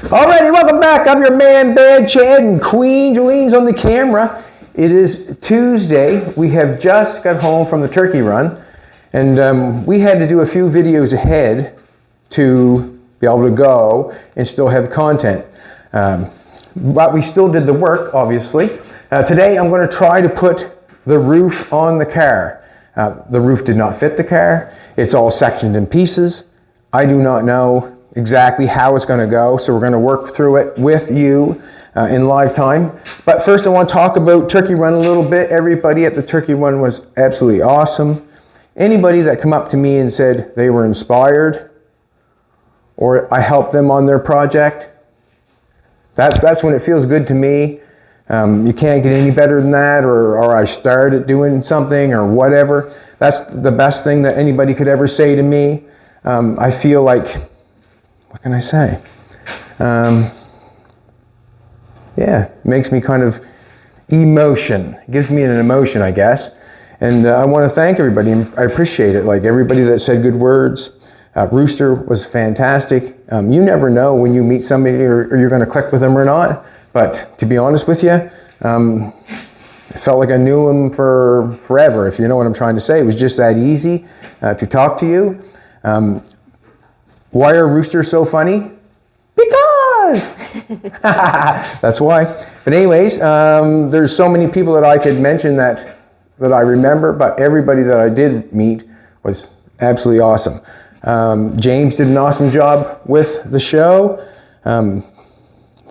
Alrighty, welcome back. I'm your man, Bad Chad, and Queen Jolene's on the camera. It is Tuesday. We have just got home from the turkey run, and we had to do a few videos ahead to be able to go and still have content. But we still did the work, obviously. Today, I'm going to try to put the roof on the car. The roof did not fit the car. It's all sectioned in pieces. I do not know exactly how it's going to go, so we're going to work through it with you in live time. But first I want to talk about Turkey Run a little bit. Everybody at the Turkey Run was absolutely awesome. Anybody that come up to me and said they were inspired or I helped them on their project, that's when it feels good to me. You can't get any better than that, or I started doing something or whatever. That's the best thing that anybody could ever say to me. I feel like, what can I say? Yeah, it makes me kind of emotion. It gives me an emotion, I guess. And I want to thank everybody. I appreciate it. Like everybody that said good words. Rooster was fantastic. You never know when you meet somebody or you're going to click with them or not. But to be honest with you, it felt like I knew him for forever, if you know what I'm trying to say. It was just that easy to talk to you. Why are roosters so funny? Because! That's why. But anyways, there's so many people that I could mention that I remember, but everybody that I did meet was absolutely awesome. James did an awesome job with the show.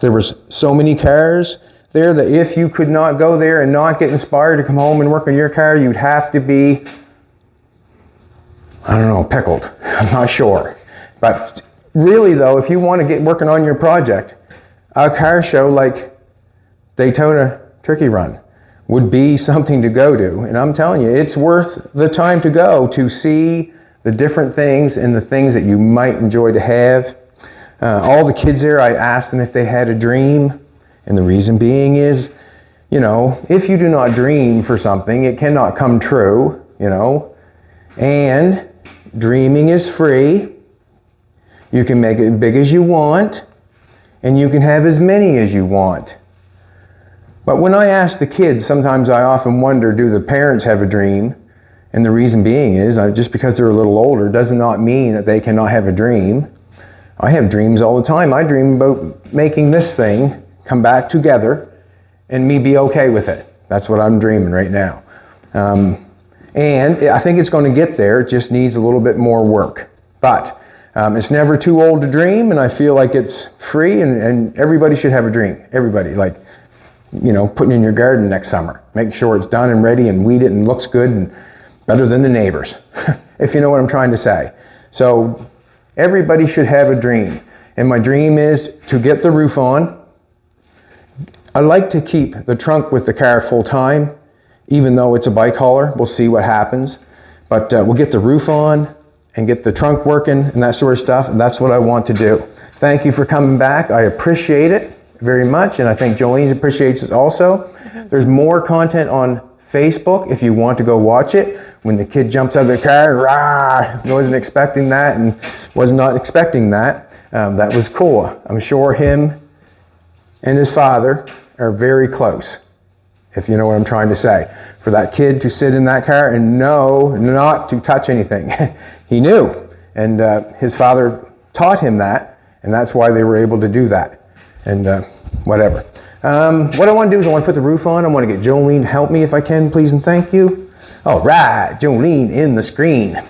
There was so many cars there that if you could not go there and not get inspired to come home and work on your car, you'd have to be, I don't know, pickled. I'm not sure. But really though, if you want to get working on your project, a car show like Daytona Turkey Run would be something to go to. And I'm telling you, it's worth the time to go to see the different things and the things that you might enjoy to have. All the kids there, I asked them if they had a dream. And the reason being is, you know, if you do not dream for something, it cannot come true, you know. And dreaming is free. You can make it as big as you want, and you can have as many as you want. But when I ask the kids, sometimes I often wonder, do the parents have a dream? And the reason being is, just because they're a little older does not mean that they cannot have a dream. I have dreams all the time. I dream about making this thing come back together and me be okay with it. That's what I'm dreaming right now. And I think it's going to get there. It just needs a little bit more work. But it's never too old to dream, and I feel like it's free, and everybody should have a dream. Everybody, like, you know, putting in your garden next summer. Make sure it's done and ready and weed it and looks good and better than the neighbors, if you know what I'm trying to say. So everybody should have a dream. And my dream is to get the roof on. I like to keep the trunk with the car full time, even though it's a bike hauler. We'll see what happens. But we'll get the roof on and get the trunk working and that sort of stuff. And that's what I want to do. Thank you for coming back. I appreciate it very much. And I think Jolene appreciates it also. There's more content on Facebook if you want to go watch it. When the kid jumps out of the car, rah, I wasn't expecting that and was not expecting that. That was cool. I'm sure him and his father are very close, if you know what I'm trying to say. For that kid to sit in that car and know not to touch anything. He knew, and his father taught him that, and that's why they were able to do that. And whatever. What I want to do is I want to put the roof on. I want to get Jolene to help me if I can, please and thank you. All right, Jolene in the screen.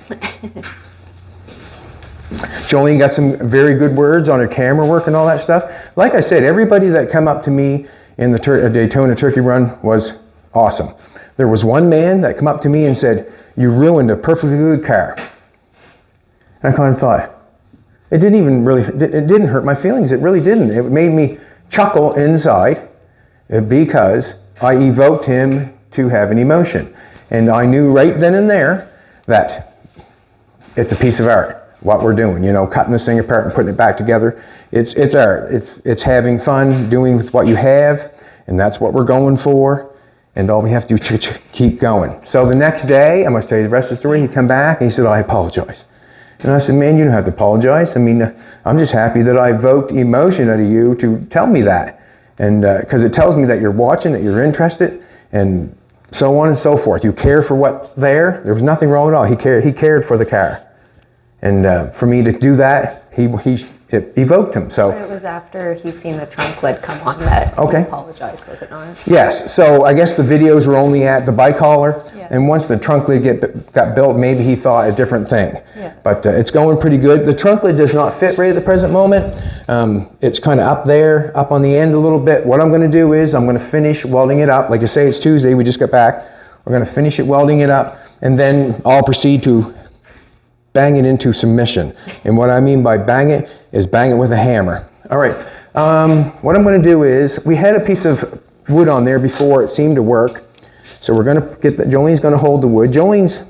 Jolene got some very good words on her camera work and all that stuff. Like I said, everybody that come up to me in the Daytona Turkey Run was awesome. There was one man that come up to me and said, "You ruined a perfectly good car." And I kind of thought, it didn't hurt my feelings. It really didn't. It made me chuckle inside because I evoked him to have an emotion. And I knew right then and there that it's a piece of art, what we're doing, you know, cutting this thing apart and putting it back together. It's art. It's having fun doing with what you have, and that's what we're going for. And all we have to do is keep going. So the next day, I must tell you the rest of the story, he come back and he said, "I apologize." And I said, man, you don't have to apologize. I mean, I'm just happy that I evoked emotion out of you to tell me that. And because it tells me that you're watching, that you're interested, and so on and so forth. You care for what's there. There was nothing wrong at all. He cared for the car. And for me to do that, it evoked him. So but it was after he seen the trunk lid come on that he apologized, was it not? Yes. So I guess the videos were only at the bike hauler, and once the trunk lid got built, maybe he thought a different thing. Yeah. But it's going pretty good. The trunk lid does not fit right at the present moment. It's kind of up there, up on the end a little bit. What I'm going to do is I'm going to finish welding it up. Like I say, it's Tuesday. We just got back. We're going to finish it welding it up, and then I'll proceed to bang it into submission. And what I mean by bang it is bang it with a hammer. All right, what I'm gonna do is, we had a piece of wood on there before, it seemed to work. So we're gonna get that, Jolene's gonna hold the wood. Jolene's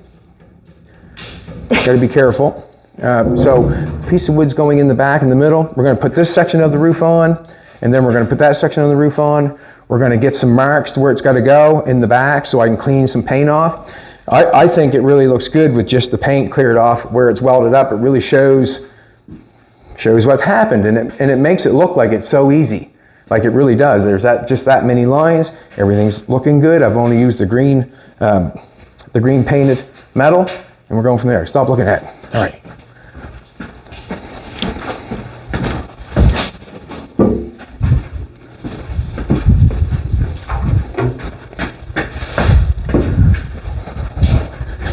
gotta be careful. So piece of wood's going in the back, in the middle. We're gonna put this section of the roof on, and then we're gonna put that section of the roof on. We're gonna get some marks to where it's gotta go in the back so I can clean some paint off. I think it really looks good with just the paint cleared off where it's welded up. It really shows what happened, and it makes it look like it's so easy, like it really does. There's just that many lines. Everything's looking good. I've only used the green painted metal, and we're going from there. Stop looking at it. All right.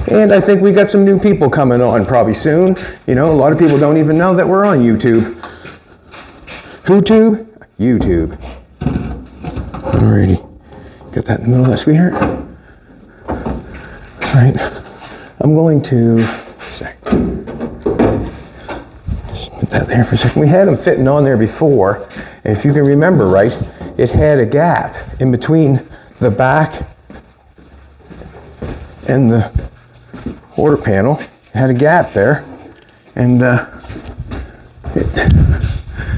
And I think we got some new people coming on probably soon. You know, a lot of people don't even know that we're on YouTube. YouTube? YouTube. Alrighty. Got that in the middle of that, sweetheart? Alright. I'm going to, just put that there for a second. We had them fitting on there before. And if you can remember right, it had a gap in between the back and the quarter panel. It had a gap there, and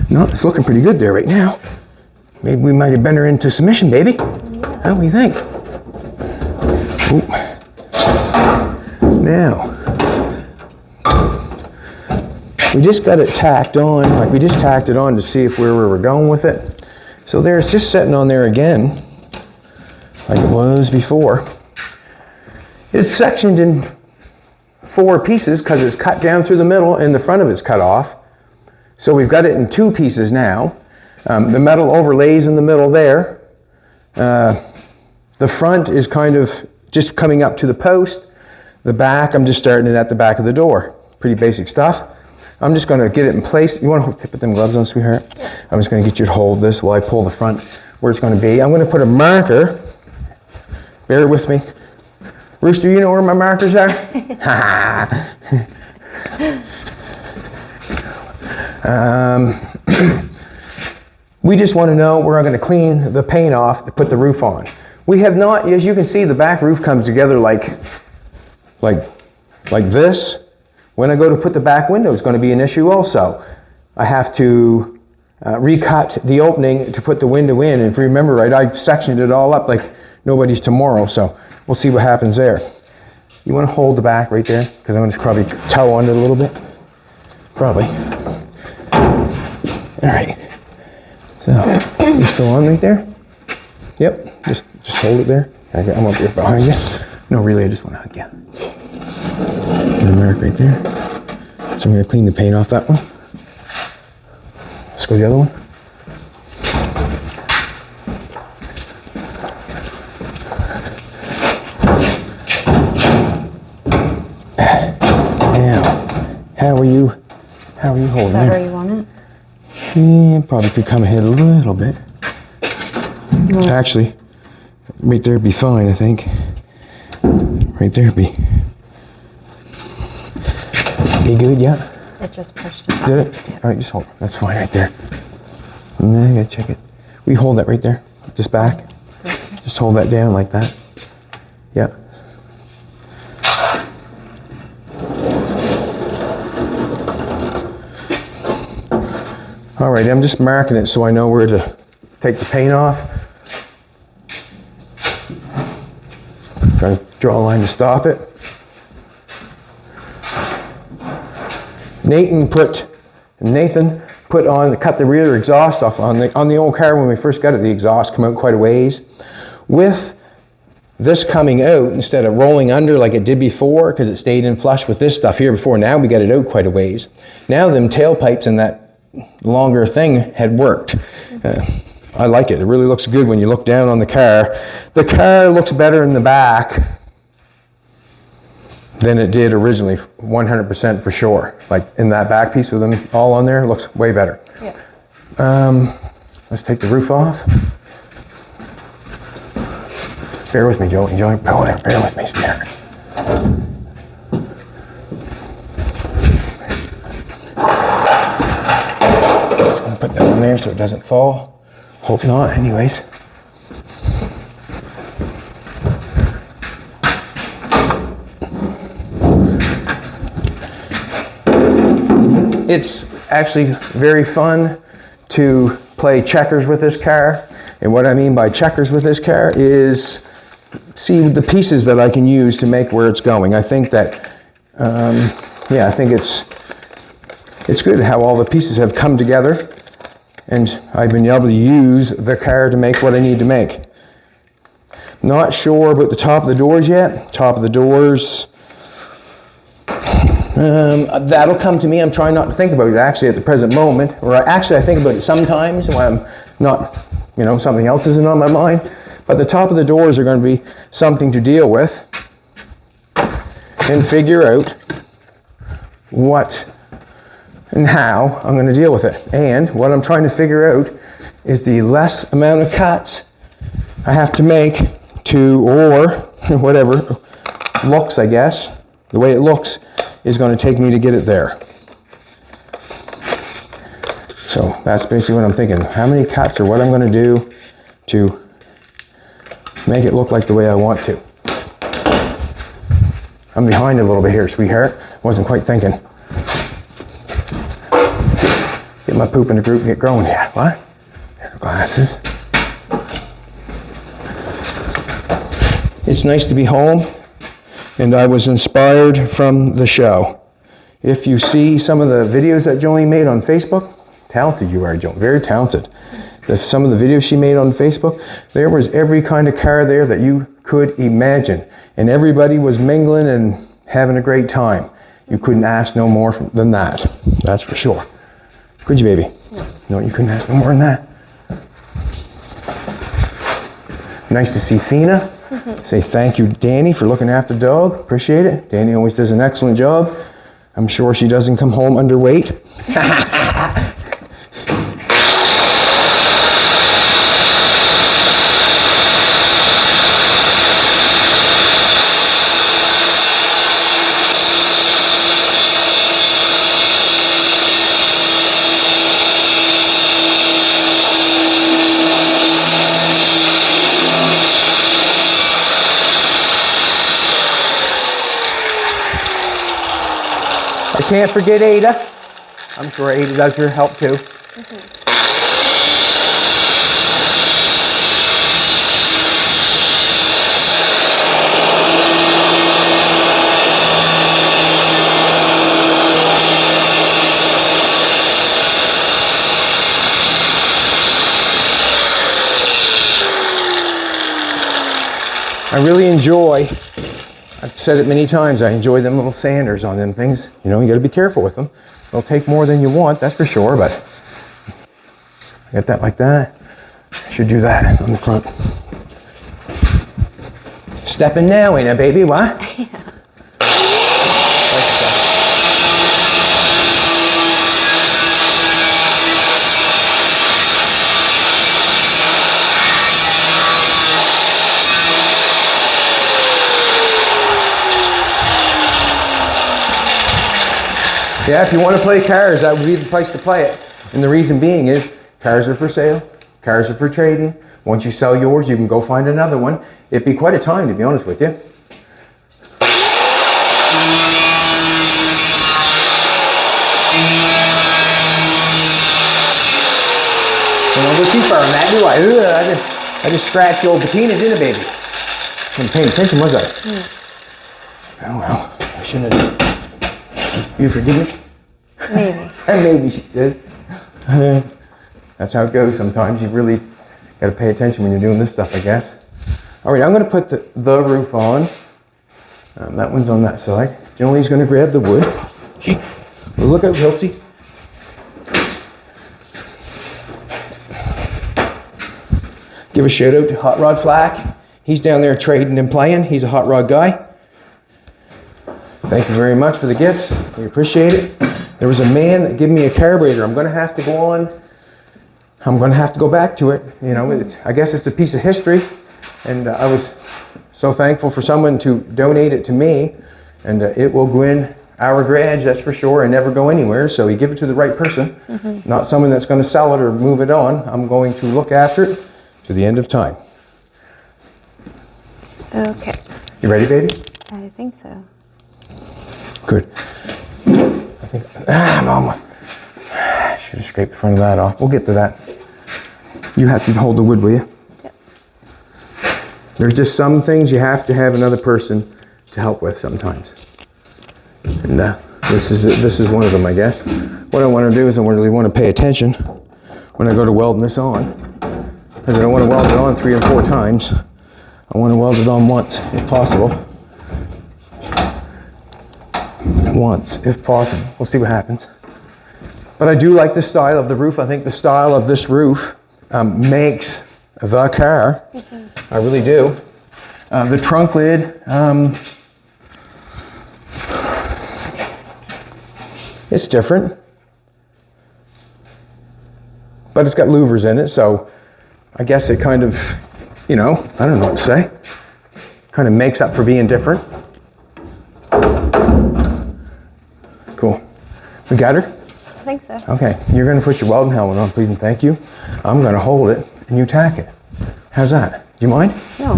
it's looking pretty good there right now. Maybe we might have bent her into submission, baby. How do we think? Ooh. Now, we just got it tacked on, like we just tacked it on to see if where we were going with it. So there, it's just sitting on there again, like it was before. It's sectioned in 4 pieces because it's cut down through the middle and the front of it's cut off. So we've got it in 2 pieces now. The metal overlays in the middle there. The front is kind of just coming up to the post. The back, I'm just starting it at the back of the door. Pretty basic stuff. I'm just going to get it in place. You want to put them gloves on, sweetheart? I'm just going to get you to hold this while I pull the front where it's going to be. I'm going to put a marker. Bear with me. Rooster, you know where my markers are? We just want to know where I'm going to clean the paint off to put the roof on. We have not, as you can see, the back roof comes together like this. When I go to put the back window, it's going to be an issue also. I have to recut the opening to put the window in. And if you remember right, I sectioned it all up like nobody's tomorrow. So we'll see what happens there. You want to hold the back right there? Because I'm going to probably toe on it a little bit. Probably. All right. So, you're still on right there? Yep. Just hold it there. I'm up here behind you. No, really, I just want to hug you. Put a mark right there. So I'm going to clean the paint off that one. Let's go to the other one. How are you holding it? Is that where you want it? Yeah, probably could come ahead a little bit. Actually, right there would be fine, I think. Right there would be good, yeah? It just pushed it. Did it? Yeah. All right, just hold. That's fine right there. And then I gotta check it. We hold that right there, just back. Okay. Just hold that down like that. Yeah. All right, I'm just marking it so I know where to take the paint off. Trying to draw a line to stop it. Nathan put cut the rear exhaust off on the old car when we first got it. The exhaust come out quite a ways. With this coming out, instead of rolling under like it did before, because it stayed in flush with this stuff here before, now we got it out quite a ways. Now them tailpipes and that longer thing had worked. I like it. It really looks good when you look down on the car. The car looks better in the back than it did originally, 100% for sure. Like in that back piece with them all on there, it looks way better. Yeah. Let's take the roof off. Bear with me, Joey. Bear with me, Spirit. Just gonna put that on there so it doesn't fall. Hope not, anyways. It's actually very fun to play checkers with this car. And what I mean by checkers with this car is see the pieces that I can use to make where it's going. I think that, I think it's good how all the pieces have come together and I've been able to use the car to make what I need to make. Not sure about the top of the doors yet. Top of the doors, that'll come to me. I'm trying not to think about it actually at the present moment, or I think about it sometimes when I'm not, something else isn't on my mind. But the top of the doors are going to be something to deal with and figure out what and how I'm going to deal with it. And what I'm trying to figure out is the less amount of cuts I have to make to, or whatever looks, I guess, the way it looks is going to take me to get it there. So that's basically what I'm thinking. How many cuts or what I'm going to do to make it look like the way I want to. I'm behind a little bit here, sweetheart. Wasn't quite thinking. Get my poop in the group and get growing here. What? There are the glasses. It's nice to be home, and I was inspired from the show. If you see some of the videos that Jolene made on Facebook, talented you are, Jolene, very talented. Some of the videos she made on Facebook, there was every kind of car there that you could imagine. And everybody was mingling and having a great time. You couldn't ask no more than that. That's for sure. Could you, baby? No, you couldn't ask no more than that. Nice to see Fina. Say thank you, Danny, for looking after the dog. Appreciate it. Danny always does an excellent job. I'm sure she doesn't come home underweight. I can't forget Ada. I'm sure Ada does her help too. I really enjoy, I've said it many times, I enjoy them little sanders on them things. You got to be careful with them. They'll take more than you want, that's for sure, but get that like that. Should do that on the front. Stepping now, ain't it, baby? What? Yeah. Yeah, if you want to play cars, that would be the place to play it. And the reason being is cars are for sale, cars are for trading. Once you sell yours, you can go find another one. It'd be quite a time, to be honest with you. Don't go too far on that, do I? I just scratched the old patina, didn't I, baby? I wasn't paying attention, was I? Oh well, I shouldn't have. You forgive me? Maybe. Maybe, she says. That's how it goes sometimes. You really got to pay attention when you're doing this stuff, I guess. All right, I'm going to put the roof on. That one's on that side. Julie's going to grab the wood. Well, look at Hiltz. Give a shout out to Hot Rod Flack. He's down there trading and playing. He's a hot rod guy. Thank you very much for the gifts. We appreciate it. There was a man that gave me a carburetor. I'm going to have to go on. I'm going to have to go back to it. You know, I guess it's a piece of history. And I was so thankful for someone to donate it to me. And it will go in our garage, that's for sure, and never go anywhere. So you give it to the right person, not someone that's going to sell it or move it on. I'm going to look after it to the end of time. Okay. You ready, baby? I think so. Good. I think, Mama. Should have scraped the front of that off. We'll get to that. You have to hold the wood, will you? Yep. There's just some things you have to have another person to help with sometimes. And this is one of them, I guess. What I want to do is I really want to pay attention when I go to welding this on. Because I don't want to weld it on 3 or 4 times. I want to weld it on once, if possible. Once, if possible. We'll see what happens. But I do like the style of the roof. I think the style of this roof makes the car. I really do. The trunk lid, it's different. But it's got louvers in it, so I guess it kind of, you know, I don't know what to say. Kind of makes up for being different. Cool. We got her? I think so. Okay, you're going to put your welding helmet on, please and thank you. I'm going to hold it and you tack it. How's that? Do you mind? No.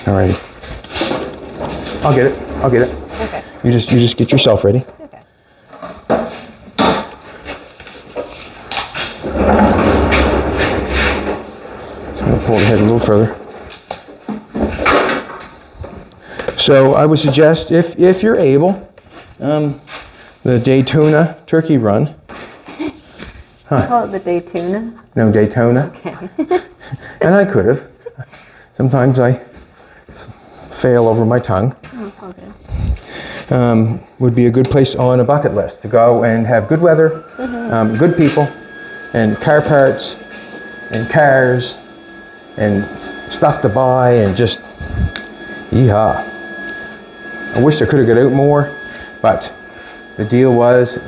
Alrighty. I'll get it. I'll get it. Okay. You just get yourself ready. Okay. So I'm going to pull the head a little further. So I would suggest, if you're able, the Daytona turkey run. Call it the Daytona? No, Daytona. Okay. And I could have. Sometimes I fail over my tongue. Oh, it's all good. Would be a good place on a bucket list to go and have good weather, good people, and car parts, and cars, and stuff to buy, and just, yeehaw. I wish I could have got out more, but the deal was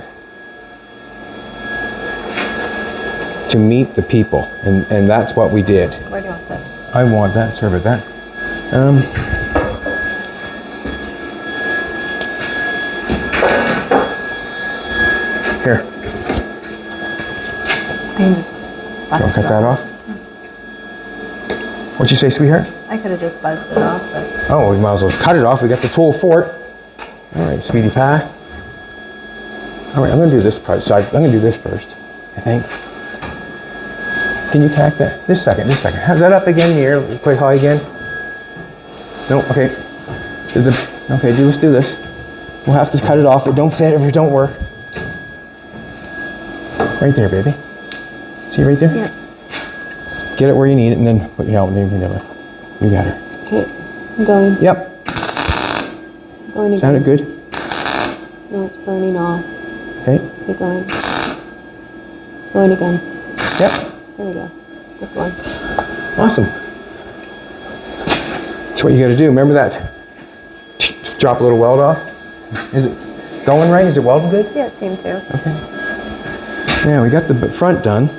to meet the people, and that's what we did. Where do you want this? I want that, sorry about that. Here. I can just bust I'll cut it that off. off. What'd you say, sweetheart? I could have just buzzed it off, but Oh, we might as well cut it off. We got the tool for it. All right, sweetie pie. All right, I'm gonna do this part side. I'm gonna do this first, I think. Can you tack that? Just a second, just a second. How's that up again in the air? Quite high again? No, okay. Okay, let's do this. We'll have to cut it off. It don't fit or it don't work. Right there, baby. See right there? yeah. Get it where you need it and then put your helmet in. You got her. Okay, I'm going. Yep. Going again. Sounded good? No, it's burning off. Okay. Keep going. Going again. Yep. There we go. Good one. Awesome. That's what you got to do. Remember that? Drop a little weld off. Is it going right? Is it welding good? Yeah, it seemed to. Okay. Now we got the front done.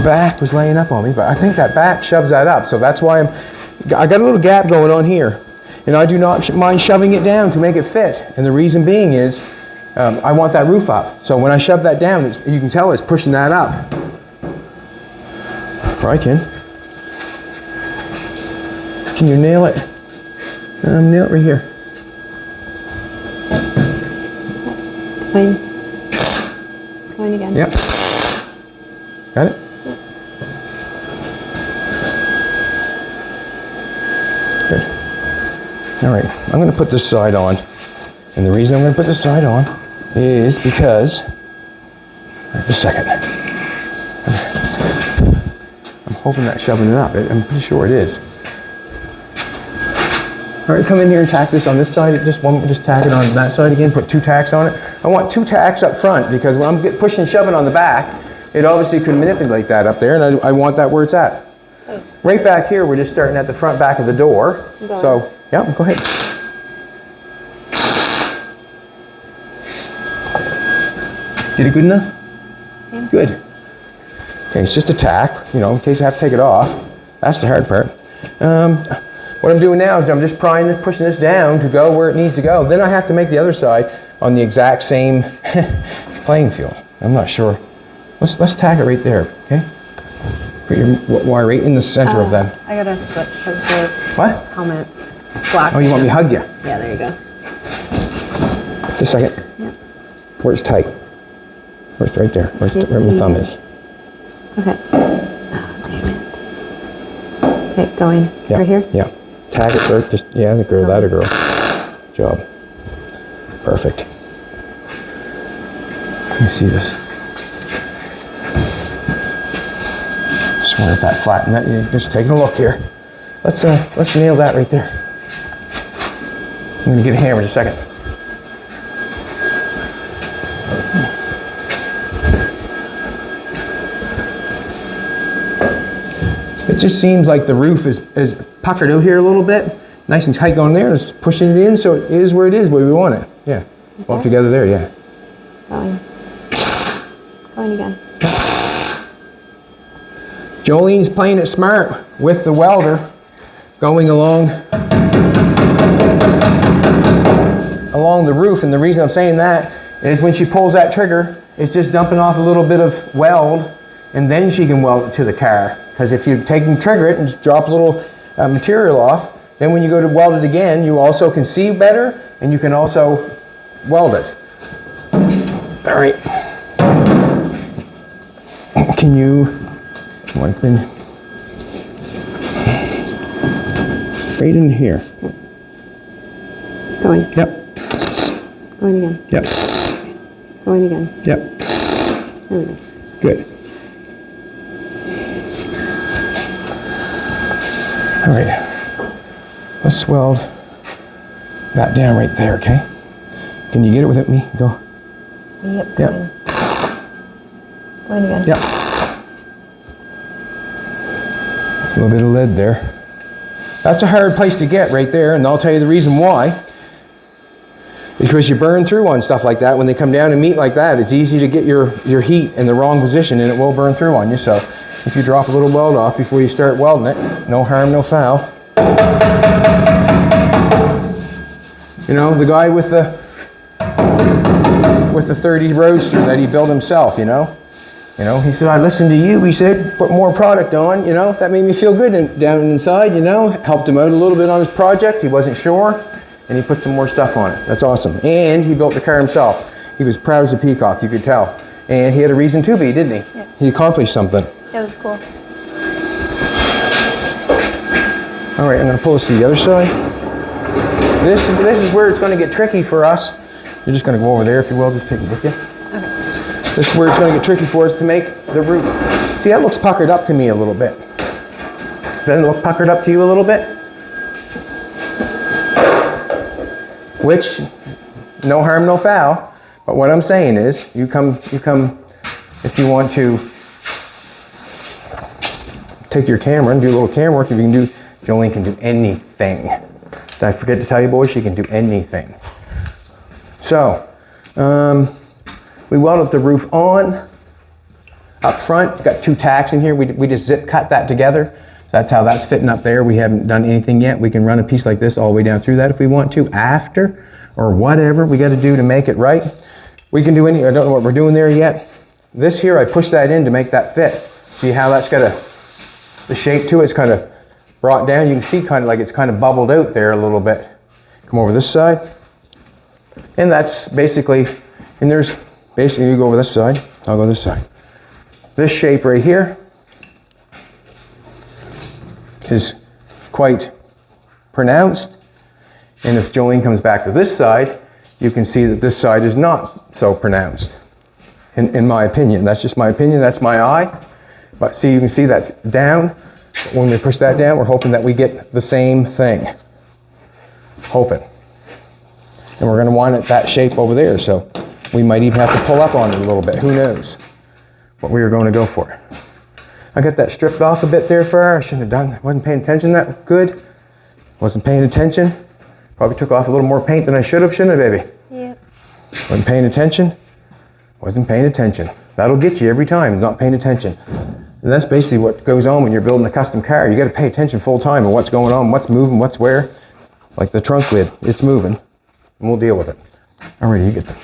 Back was laying up on me, but I think that back shoves that up. So that's why I got a little gap going on here. And I do not mind shoving it down to make it fit. And the reason being is I want that roof up. So when I shove that down, you can tell it's pushing that up. Or I can. Can you nail it? Nail it right here. Going again. Yep. Got it? Yep. Good. All right, I'm going to put this side on. And the reason I'm going to put this side on is because, just a second, I'm hoping that's shoving it up. I'm pretty sure it is. All right, come in here and tack this on this side. Just tack it on that side again. Put 2 tacks on it. I want 2 tacks up front because when I'm pushing and shoving on the back, it obviously could manipulate that up there, and I want that where it's at. Oh. Right back here, we're just starting at the front back of the door. So, yeah, go ahead. Did it good enough? Same. Good. Okay, it's just a tack, in case I have to take it off. That's the hard part. What I'm doing now is I'm just prying this, pushing this down to go where it needs to go. Then I have to make the other side on the exact same playing field. I'm not sure. Let's tack it right there, okay? Put your wire right in the center of them. I gotta switch because the What? helmet's black. Oh, you want me to hug you? Yeah, there you go. Just a second. Yep. Where it's tight. Where it's right there. Where my thumb is. Okay. Oh, damn it. Okay, going. Yeah. Right here? Yeah. Tag it first. Just, yeah, the girl, that a girl. Good job. Perfect. Let me see this. Just want that flat, and that, just taking a look here. Let's nail that right there. I'm gonna get a hammer in just a second. It just seems like the roof is puckered out here a little bit, nice and tight going there. Just pushing it in, so it is where it is, where we want it. Yeah, all together there. Yeah. Going again. Jolene's playing it smart with the welder, going along the roof, and the reason I'm saying that is when she pulls that trigger, it's just dumping off a little bit of weld, and then she can weld it to the car. Because if you take and trigger it and just drop a little material off, then when you go to weld it again, you also can see better, and you can also weld it. All right. Can you? Right in here. Going. Yep. Going again. Yep. Going again. Yep. There we go. Good. All right. Let's weld that down right there, okay? Can you get it with me? Go. Yep. Going. Yep. Going again. Yep. A little bit of lead there. That's a hard place to get right there, and I'll tell you the reason why. Because you burn through on stuff like that. When they come down and meet like that, it's easy to get your heat in the wrong position, and it will burn through on you. So if you drop a little weld off before you start welding it, no harm, no foul. The guy with the 30s Roadster that he built himself, he said, I listened to you, he said, put more product on, that made me feel good down inside, helped him out a little bit on his project. He wasn't sure, and he put some more stuff on it. That's awesome. And he built the car himself. He was proud as a peacock, you could tell. And he had a reason to be, didn't he? Yeah. He accomplished something. That was cool. All right, I'm gonna pull this to the other side. This is where it's gonna get tricky for us. You're just gonna go over there, if you will, just take it with you. This is where it's going to get tricky for us to make the roof. See, that looks puckered up to me a little bit. Doesn't it look puckered up to you a little bit? Which, no harm, no foul. But what I'm saying is, you come, if you want to take your camera and do a little camera work, if you can do, Jolene can do anything. Did I forget to tell you, boys, she can do anything. So, we welded the roof on. Up front, it's got 2 tacks in here. We just zip cut that together. So that's how that's fitting up there. We haven't done anything yet. We can run a piece like this all the way down through that if we want to, after, or whatever we got to do to make it right. We can do I don't know what we're doing there yet. This here, I pushed that in to make that fit. See how that's got the shape to it? It's kind of brought down. You can see kind of like it's kind of bubbled out there a little bit. Come over this side. And that's basically, and there's, basically, you go over this side, I'll go this side. This shape right here is quite pronounced. And if Jolene comes back to this side, you can see that this side is not so pronounced. In my opinion, that's just my opinion, that's my eye. But see, you can see that's down. When we push that down, we're hoping that we get the same thing. Hoping. And we're gonna want it that shape over there, so we might even have to pull up on it a little bit, who knows what we were going to go for. I got that stripped off a bit there for her. I shouldn't have done, wasn't paying attention that good. Wasn't paying attention. Probably took off a little more paint than I should have, shouldn't I, baby? Yep. Wasn't paying attention. Wasn't paying attention. That'll get you every time, not paying attention. And that's basically what goes on when you're building a custom car. You got to pay attention full time on what's going on, what's moving, what's where. Like the trunk lid, it's moving, and we'll deal with it. Alrighty, you get them.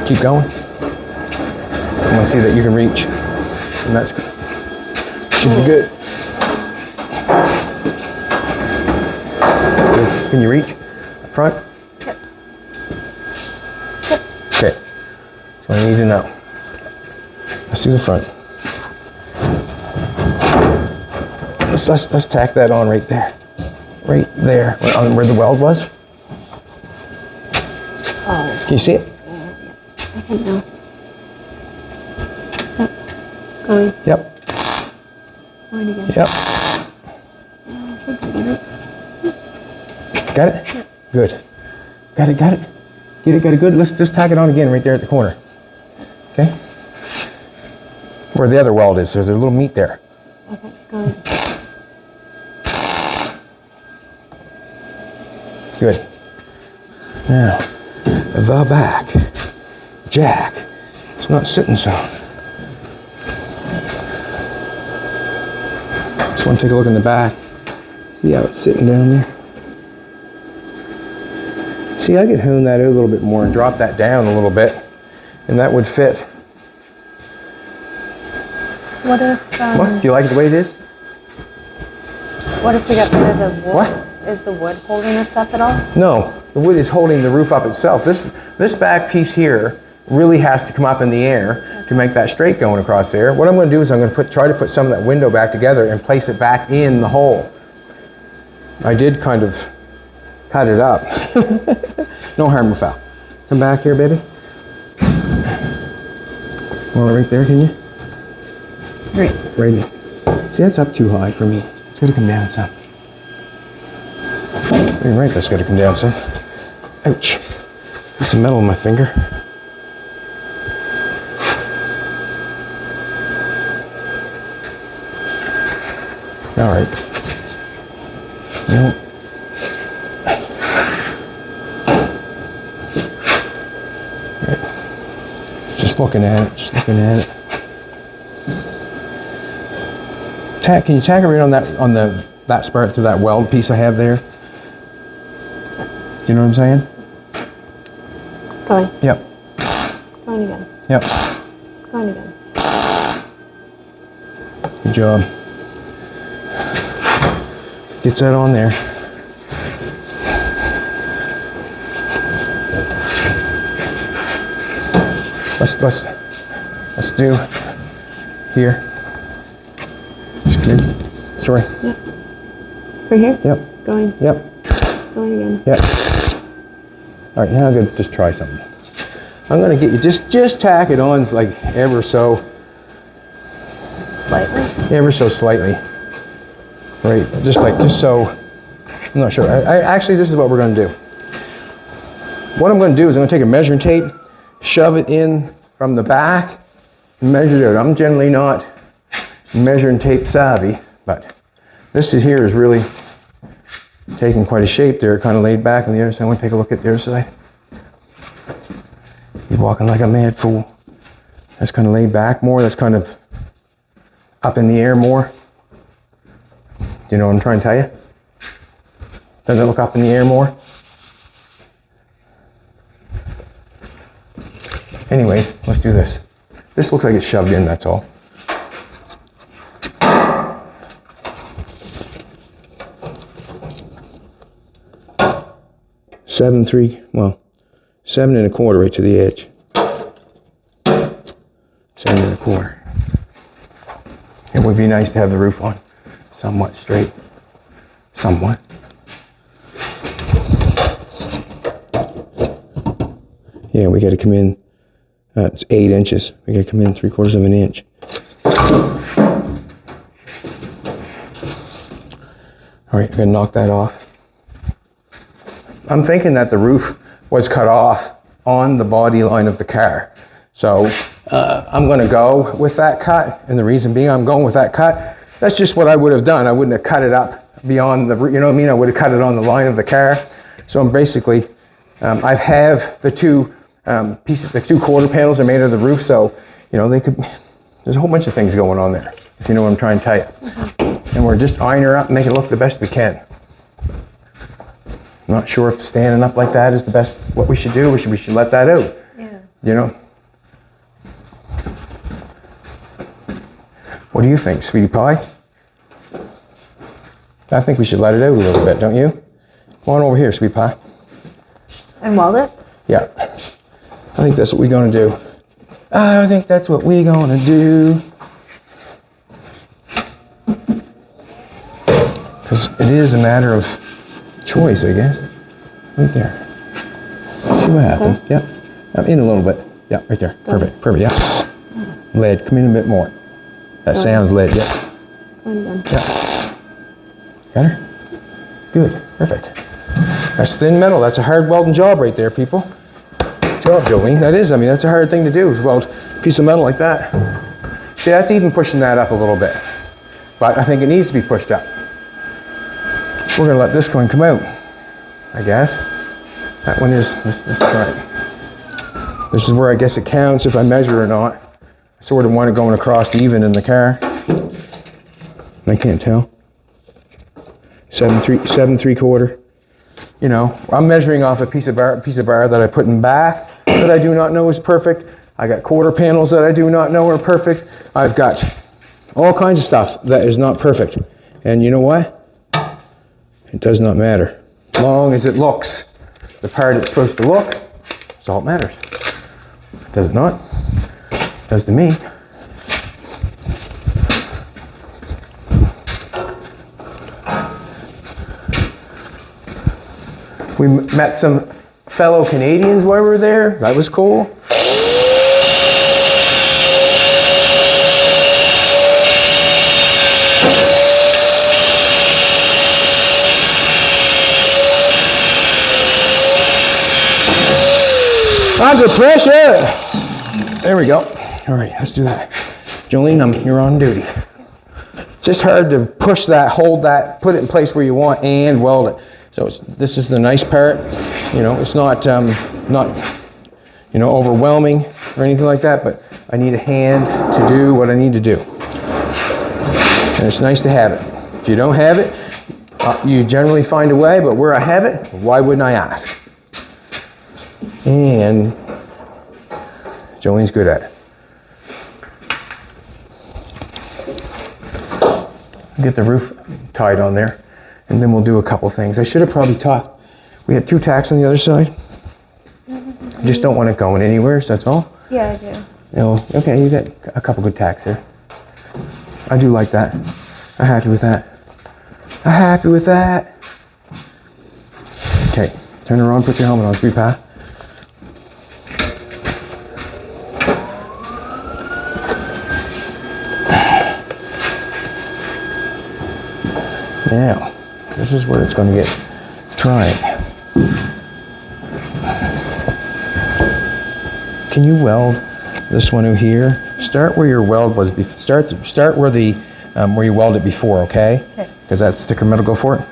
Keep going. I want to see that you can reach, and that's should be good. Good. Can you reach up front? Yep. Okay. So I need to know. Let's do the front. Let's tack that on right there. Right there, where the weld was. Oh, Can you see it? I can now. Yep. Going. Yep. Going again. Yep. I think I get it. Got it? Yep. Good. Got it, got it. Get it, got it, good. Let's just tack it on again right there at the corner. Okay? Where the other weld is, there's a little meat there. Okay, going. Good. Now, the back. Jack. It's not sitting so. Just want to take a look in the back. See how it's sitting down there? See, I could hone that out a little bit more and drop that down a little bit, and that would fit. What if? What? Do you like it the way it is? What if we got rid of the wood? What? Is the wood holding us up at all? No, the wood is holding the roof up itself. This back piece here really has to come up in the air to make that straight going across there. What I'm going to do is I'm going to try to put some of that window back together and place it back in the hole. I did kind of cut it up. No harm, no foul. Come back here, baby. Well, right there, can you? Right. Right in. See, that's up too high for me. It's got to come down some. You're right, that's got to come down some. Ouch. There's some metal in my finger. All right. No. Right. Just looking at it, just looking at it. Can you tack it right on that spur to that weld piece I have there? Do you know what I'm saying? Going. Yep. Going again. Yep. Going again. Good job. Gets that on there. Let's do here. Just come in. Sorry. Yep. Right here? Yep. Going. Yep. Going again. Yep. All right, now I'm gonna just try something. I'm gonna get you just tack it on like ever so slightly. Right, just so. I'm not sure. Actually, this is what we're gonna do. What I'm gonna do is I'm gonna take a measuring tape, shove it in from the back, and measure it out. I'm generally not measuring tape savvy, but this is here is really taking quite a shape there, kind of laid back on the other side. I want to take a look at the other side. He's walking like a mad fool. That's kind of laid back more. That's kind of up in the air more. Do you know what I'm trying to tell you? Doesn't it look up in the air more? Anyways, let's do this. This looks like it's shoved in, that's all. Seven and a quarter right to the edge. 7 1/4. It would be nice to have the roof on somewhat straight. somewhat. Yeah, we got to come in, it's 8 inches. We got to come in 3/4 of an inch. All right, I'm gonna knock that off. I'm thinking that the roof was cut off on the body line of the car. So I'm gonna go with that cut, and the reason being I'm going with that cut, that's just what I would have done. I wouldn't have cut it up beyond the, you know what I mean? I would have cut it on the line of the car. So I'm basically, I have the two pieces, the 2 quarter panels are made of the roof, so, you know, there's a whole bunch of things going on there, if you know what I'm trying to tell you. And we're just eyeing her up and make it look the best we can. Not sure if standing up like that is the best, what we should do. We should let that out. Yeah. You know? What do you think, sweetie pie? I think we should let it out a little bit, don't you? Come on over here, sweetie pie. And weld it? Yeah. I think that's what we're gonna do. I think that's what we're gonna do. Because it is a matter of choice, I guess. Right there. See what happens. Yep. In a little bit. Yeah, right there. Perfect. Perfect. Yeah. Lead. Come in a bit more. That sounds lead. Yeah. Yeah. Got her? Good. Perfect. That's thin metal. That's a hard welding job right there, people. Good job, Jolene. That is. I mean, that's a hard thing to do, is weld a piece of metal like that. See, that's even pushing that up a little bit. But I think it needs to be pushed up. We're going to let this one come out, I guess. That one is, let's try it. This is where I guess it counts if I measure or not. I sort of want it going across even in the car. I can't tell. 7/3/4. You know, I'm measuring off a piece of bar that I put in back that I do not know is perfect. I got quarter panels that I do not know are perfect. I've got all kinds of stuff that is not perfect. And you know what? It does not matter. As long as it looks the part it's supposed to look, that's all that matters. Does it not? It does to me. We met some fellow Canadians while we were there. That was cool. Under pressure. There we go. All right, let's do that. Jolene, you're on duty. It's just hard to push that, hold that, put it in place where you want, and weld it. So this is the nice part. You know, it's not you know, overwhelming or anything like that, but I need a hand to do what I need to do. And it's nice to have it. If you don't have it, you generally find a way, but where I have it, why wouldn't I ask? And Jolene's good at it. Get the roof tied on there, and then we'll do a couple things. I should have probably taught. We had 2 tacks on the other side. I just don't want it going anywhere, so that's all. Yeah, I do. You know, okay, you got a couple good tacks there. I do like that. I'm happy with that. I'm happy with that. Okay, turn around, put your helmet on, sweet pie. Now, this is where it's going to get trying. Can you weld this one over here? Start where your weld was. Start where the where you welded before, okay? Okay. Because that thicker metal. Go for it.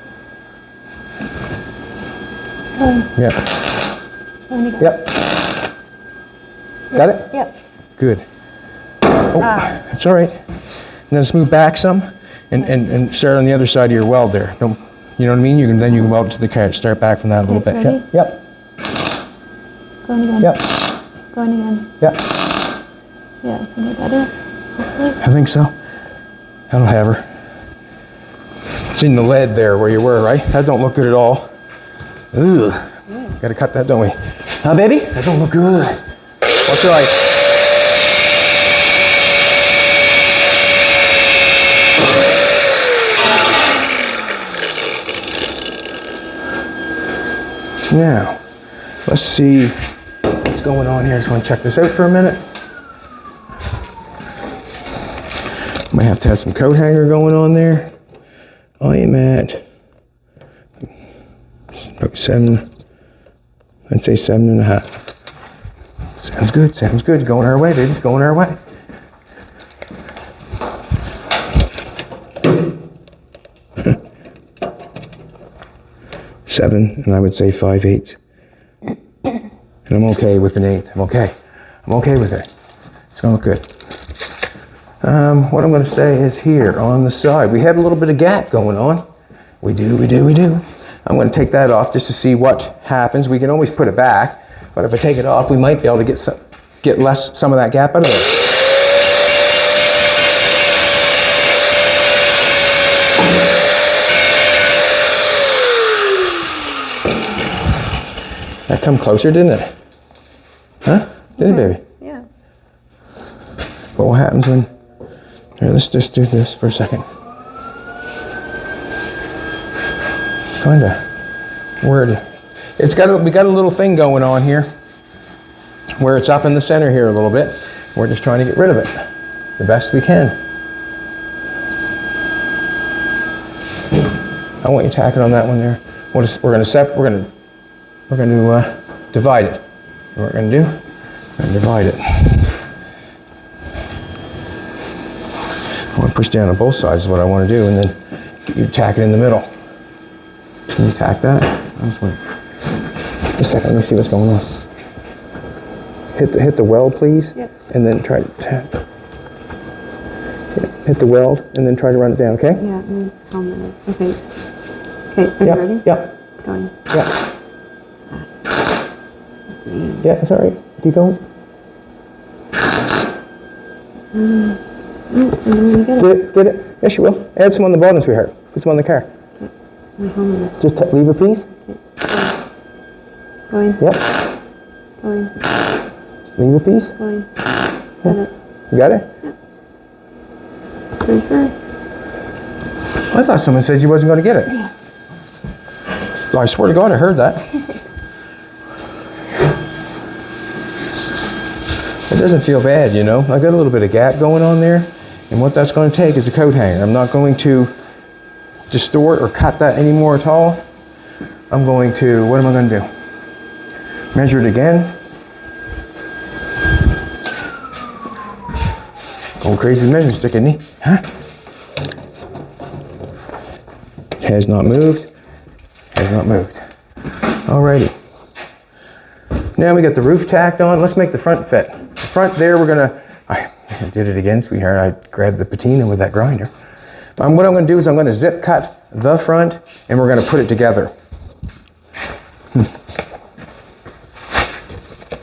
Yep. Yep. Got it? Yep. Good. Oh, that's all right. And then smooth back some. And start on the other side of your weld there. Don't, you know what I mean? Then you can weld to the car. Start back from that a little bit. Ready? Yep. Going again. Yep. Going again. Yep. Yeah, I think I got it. Hopefully. I think so. That'll have her. It's in the lead there where you were, right? That don't look good at all. Ugh. Got to cut that, don't we? Huh, baby? That don't look good. Watch your eyes. Now, let's see what's going on here. Just want to check this out for a minute. Might have to have some coat hanger going on there. I am at about 7, I'd say 7.5. Sounds good, sounds good. Going our way, baby, going our way. Seven, and I would say 5/8. And I'm okay with an 1/8. I'm okay with it. It's gonna look good. What I'm gonna say is here on the side, we have a little bit of gap going on. We do. I'm gonna take that off just to see what happens. We can always put it back, but if I take it off, we might be able to get some of that gap out of there. That come closer, didn't it? Huh? Did it, baby? Yeah. But what happens when... Here, let's just do this for a second. Kinda. Weird. We got a little thing going on here where it's up in the center here a little bit. We're just trying to get rid of it the best we can. I want you tacking on that one there. We're going to divide it. What we're going to do, we're going to divide it. I want to push down on both sides is what I want to do, and then you tack it in the middle. Can you tack that? I'm just waiting. Just a second, let me see what's going on. Hit the weld, please. Yep. And then try to tap. Hit the weld, and then try to run it down, okay? Yeah, okay. Okay, are you ready? Yep. Going. Yep. Yeah, it's all right. Keep going. Get it. Yes, you will. Add some on the bottom, sweetheart. Put some on the car. Okay. My helmet is... Just leave a piece. Okay. Going. Yep. Going. Just leave a piece. Going. Got it. You got it? Yep. Pretty sure. I thought someone said you wasn't going to get it. Yeah. I swear to God, I heard that. It doesn't feel bad, you know. I got a little bit of gap going on there, and what that's going to take is a coat hanger. I'm not going to distort or cut that anymore at all. I'm going to, what am I going to do? Measure it again. Going crazy measuring stick, isn't he? Huh? Has not moved. Has not moved. Alrighty. Now we got the roof tacked on. Let's make the front fit. The front there, I did it again, sweetheart. I grabbed the patina with that grinder. What I'm going to do is I'm going to zip cut the front, and we're going to put it together.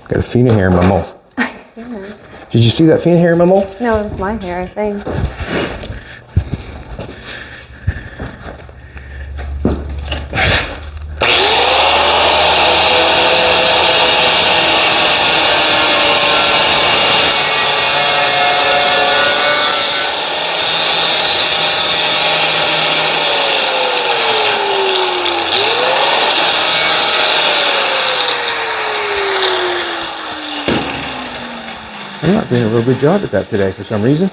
Got a feet of hair in my mouth. I see that. Did you see that feet of hair in my mouth? No, it was my hair, I think. I'm not doing a real good job at that today for some reason.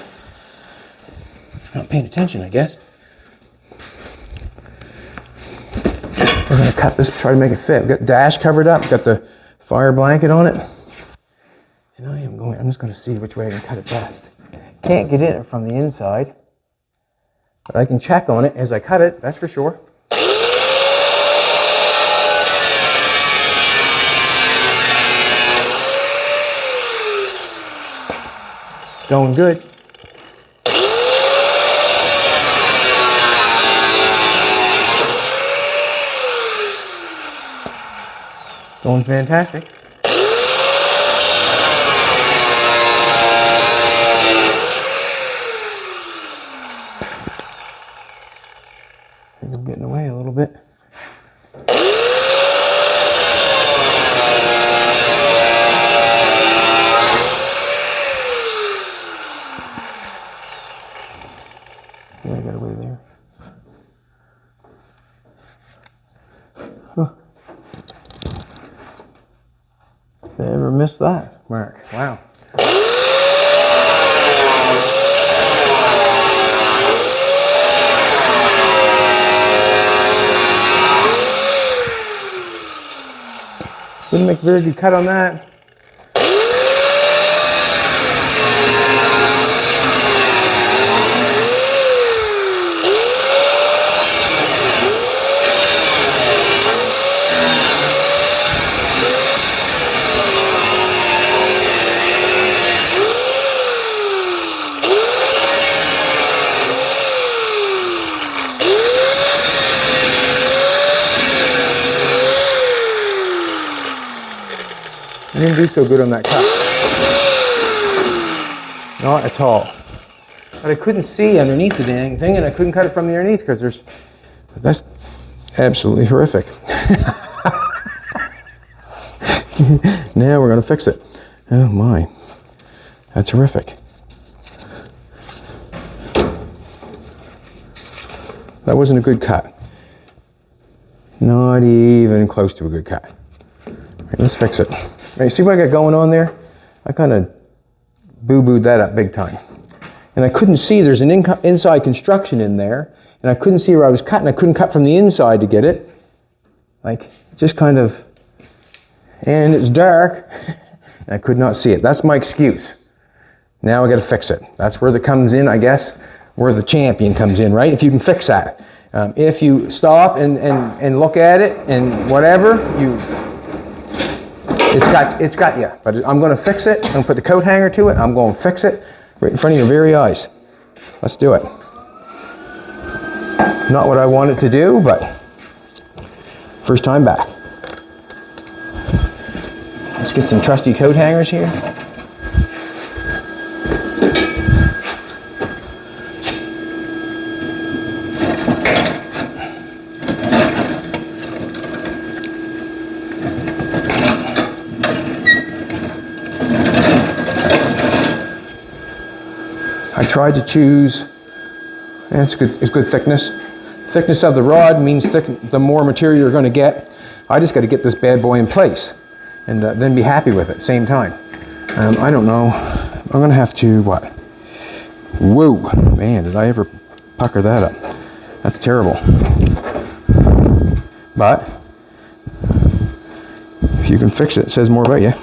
Not paying attention, I guess. We're going to cut this, try to make it fit. We've got the dash covered up, got the fire blanket on it. And I'm just going to see which way I can cut it best. Can't get in it from the inside, but I can check on it as I cut it, that's for sure. Going good. Going fantastic. I think I'm getting away a little bit. Yeah, I got away there. Huh. Never missed that, Mark. Wow. Didn't make a very good cut on that. I didn't do so good on that cut. Not at all. But I couldn't see underneath the dang thing, and I couldn't cut it from the underneath because that's absolutely horrific. Now we're going to fix it. Oh my. That's horrific. That wasn't a good cut. Not even close to a good cut. All right, let's fix it. All right, see what I got going on there? I kind of boo-booed that up big time. And I couldn't see, there's an inside construction in there, and I couldn't see where I was cutting. I couldn't cut from the inside to get it. Like, just kind of, and it's dark, and I could not see it. That's my excuse. Now I got to fix it. That's where the comes in, I guess, where the champion comes in, right? If you can fix that. If you stop and look at it and whatever, it's got you. But I'm going to fix it. I'm going to put the coat hanger to it. I'm going to fix it right in front of your very eyes. Let's do it. Not what I wanted to do, but first time back. Let's get some trusty coat hangers here. I tried to choose, it's good thickness. Thickness of the rod means the more material you're going to get. I just got to get this bad boy in place and then be happy with it at the same time. I don't know. I'm going to have to, what? Whoa, man, did I ever pucker that up? That's terrible. But if you can fix it, it says more about you.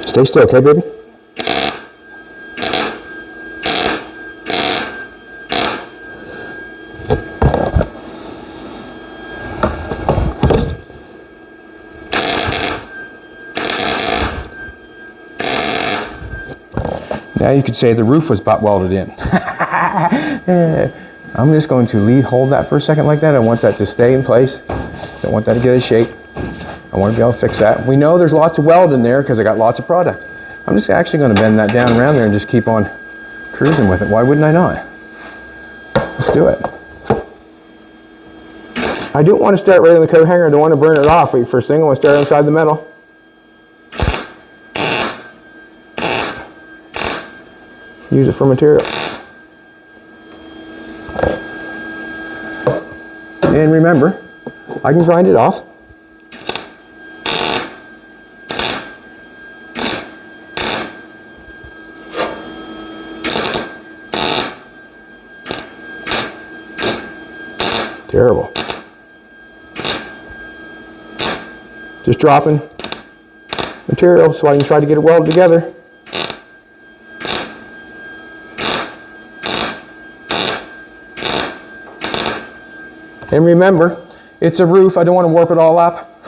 Stay still, okay, baby? Now you could say the roof was butt welded in. I'm just going to hold that for a second like that. I want that to stay in place. Don't want that to get out of shape. I want to be able to fix that. We know there's lots of weld in there because I got lots of product. I'm just actually going to bend that down around there and just keep on cruising with it. Why wouldn't I not? Let's do it. I don't want to start right on the coat hanger. I don't want to burn it off. First thing, I want to start inside the metal. Use it for material. And remember, I can grind it off. Terrible. Just dropping material so I can try to get it welded together. And remember, it's a roof. I don't want to warp it all up.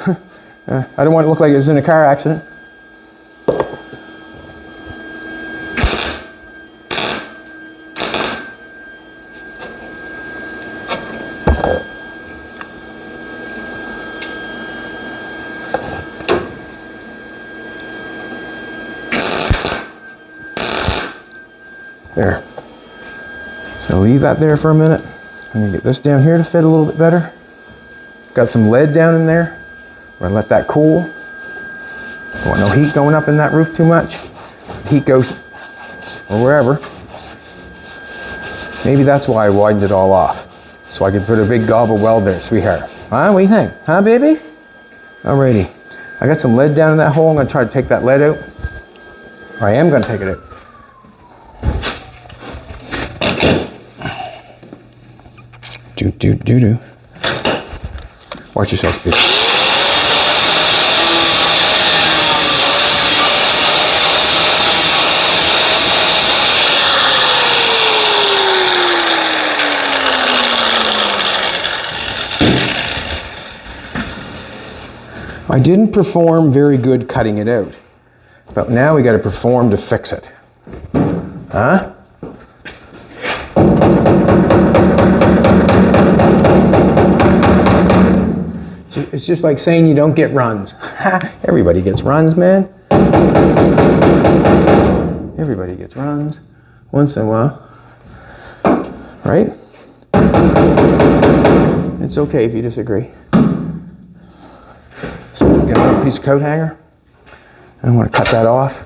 I don't want it to look like it was in a car accident. There. So leave that there for a minute. I'm gonna get this down here to fit a little bit better. Got some lead down in there. We're gonna let that cool. Don't want no heat going up in that roof too much. Heat goes or wherever. Maybe that's why I widened it all off. So I could put a big gob of weld there, sweetheart. Huh? What do you think? Huh, baby? Alrighty. I got some lead down in that hole. I'm going to try to take that lead out. Or I am going to take it out. Do. Watch yourself, baby. I didn't perform very good cutting it out, but now we got to perform to fix it. Huh? It's just like saying you don't get runs. Everybody gets runs, man. Everybody gets runs once in a while, right? It's okay if you disagree. So I've got another piece of coat hanger. I want to cut that off.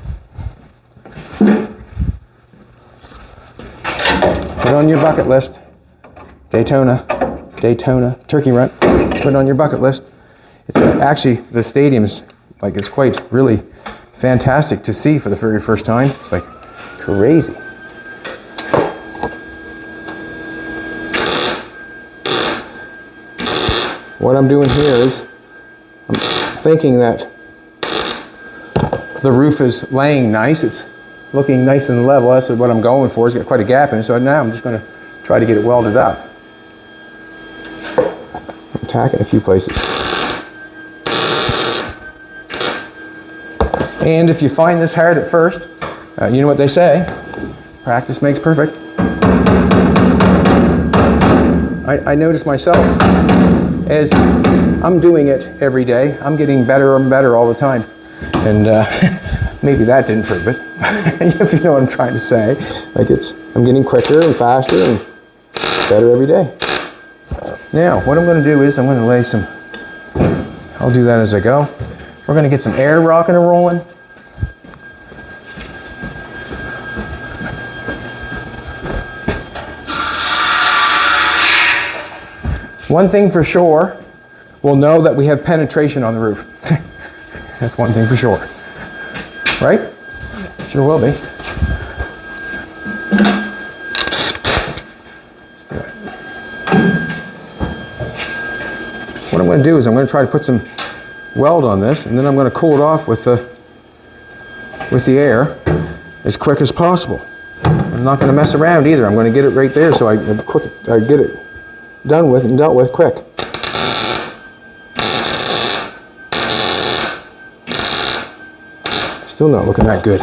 Put on your bucket list. Daytona, turkey run. Put it on your bucket list. It's actually, the stadium's like, it's quite really fantastic to see for the very first time. It's like crazy. What I'm doing here is I'm thinking that the roof is laying nice. It's looking nice and level. That's what I'm going for. It's got quite a gap in it. So now I'm just going to try to get it welded up. I'm tacking a few places. And if you find this hard at first, you know what they say, practice makes perfect. I notice myself as I'm doing it every day, I'm getting better and better all the time. And maybe that didn't prove it, if you know what I'm trying to say. Like I'm getting quicker and faster and better every day. Now, what I'm going to do is I'm going to lay some, I'll do that as I go. We're going to get some air rocking and rolling. One thing for sure, we'll know that we have penetration on the roof. That's one thing for sure. Right? Sure will be. Let's do it. What I'm going to do is I'm going to try to put some weld on this, and then I'm going to cool it off with the air as quick as possible. I'm not going to mess around either. I'm going to get it right there so I get it done with and dealt with quick. Still not looking that good.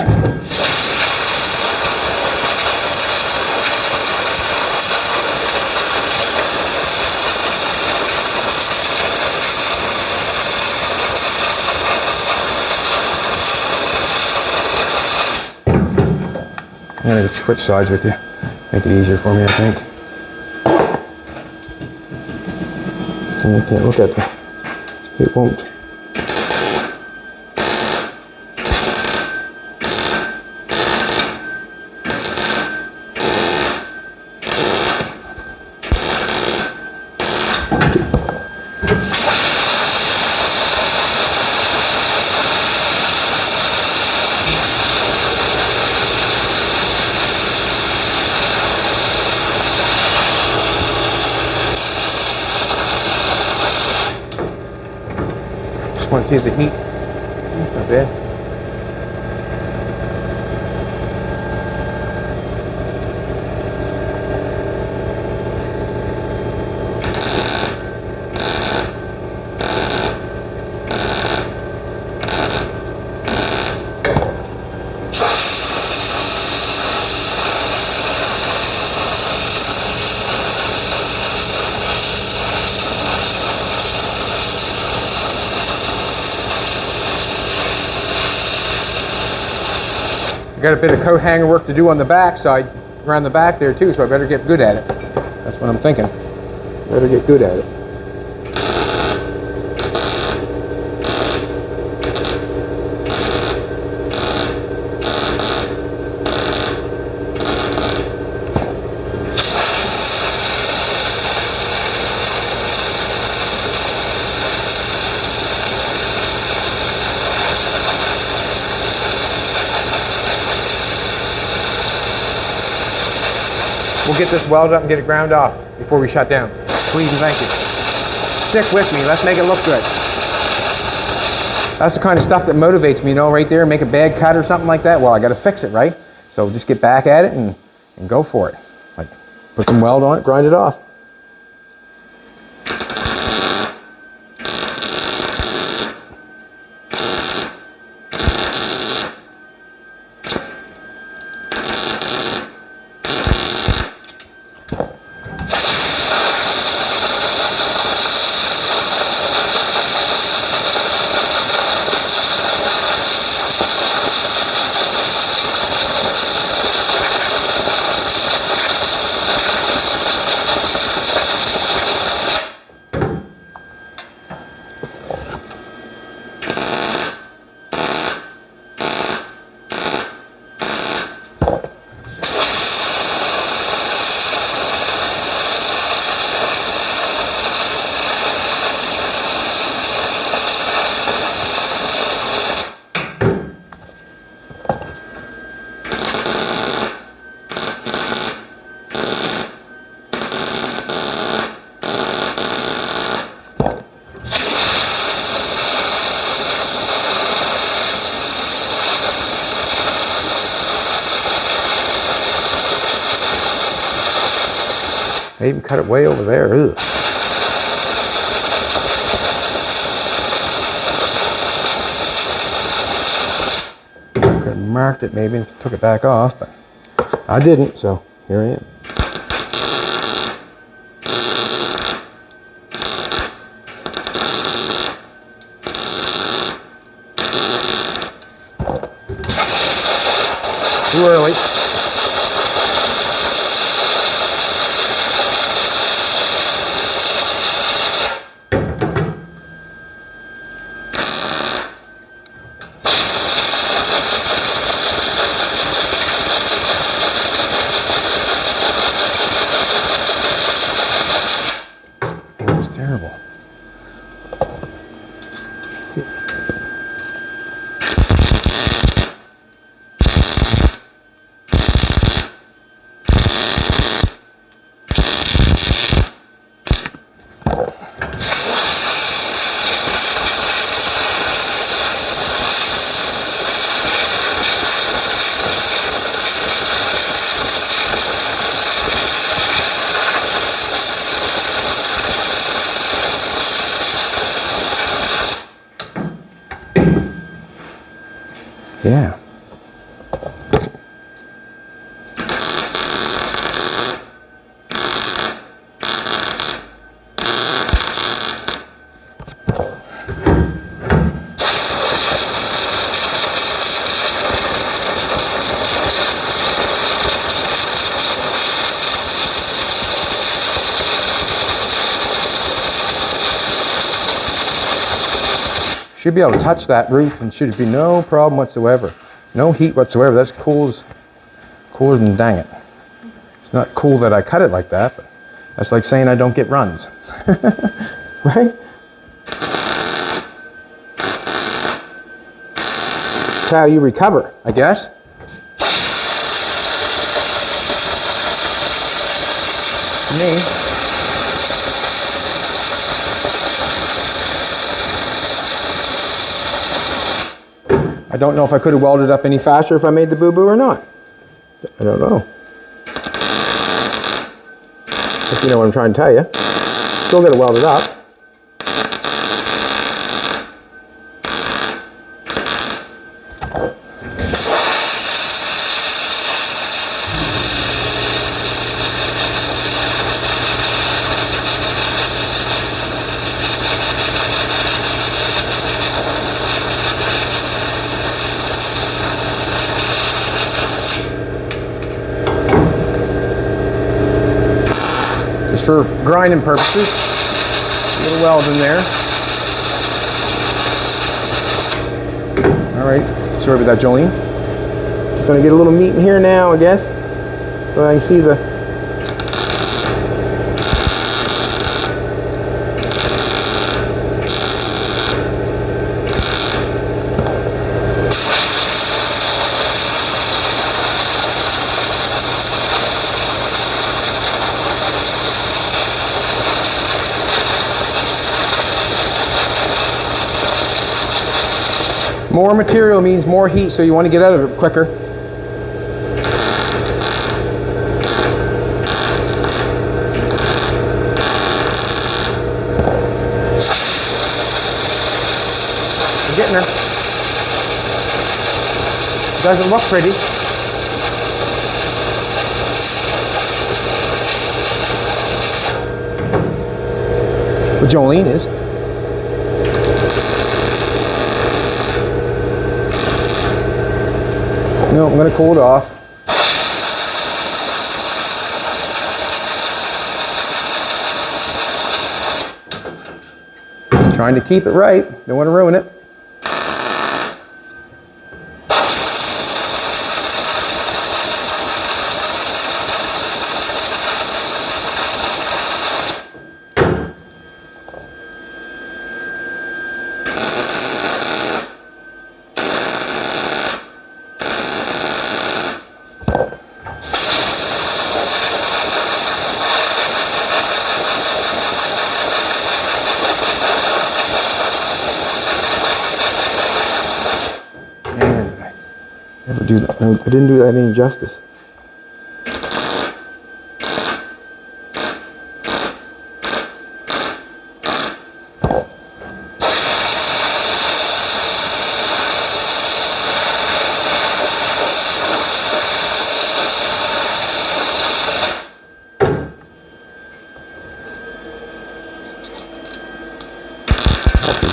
I'm going to switch sides with you. Make it easier for me, I think. And you can't look at it. It won't. Want to see the heat? That's not bad. I got a bit of coat hanger work to do on the back side, around the back there too, so I better get good at it. That's what I'm thinking. Better get good at it. we'll get this welded up and get it ground off before we shut down. Please and thank you. Stick with me. Let's make it look good. That's the kind of stuff that motivates me, you know, right there. Make a bad cut or something like that. Well, I got to fix it, right? So just get back at it and go for it. Like, put some weld on it, grind it off. I even cut it way over there. Ugh. Could have marked it maybe and took it back off, but I didn't, so here I am. Too early. It was terrible. Yeah. Should be able to touch that roof and should be no problem whatsoever. No heat whatsoever. That's cooler than dang it. It's not cool that I cut it like that, but that's like saying I don't get runs. Right? That's how you recover, I guess. Me. I don't know if I could have welded up any faster if I made the boo-boo or not. I don't know. If you know what I'm trying to tell you. Still got to weld it up. Just for grinding purposes, a little weld in there. All right, sorry about that, Jolene. Just gonna get a little meat in here now, I guess, so I can see the. More material means more heat, so you want to get out of it quicker. Getting there. Doesn't look pretty. But Jolene is. No, I'm going to cool it off. I'm trying to keep it right. Don't want to ruin it. Man, did I ever do that? No, I didn't do that any justice.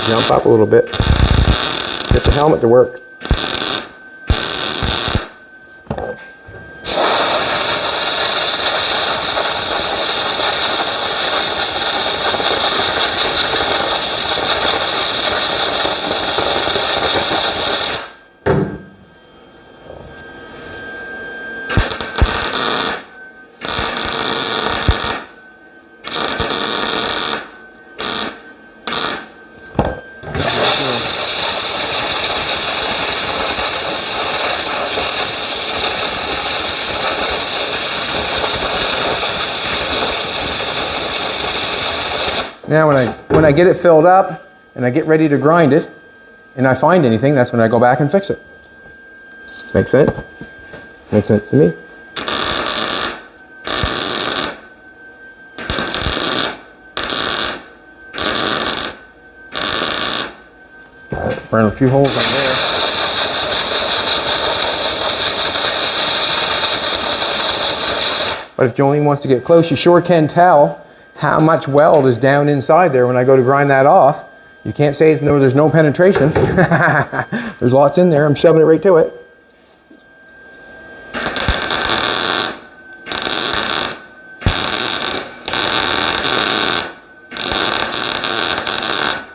Jump up a little bit. Get the helmet to work. Now when I get it filled up and I get ready to grind it and I find anything, that's when I go back and fix it. Makes sense? Makes sense to me. Burn a few holes in there. But if Jolene wants to get close, you sure can tell how much weld is down inside there when I go to grind that off. You can't say there's no penetration. There's lots in there. I'm shoving it right to it.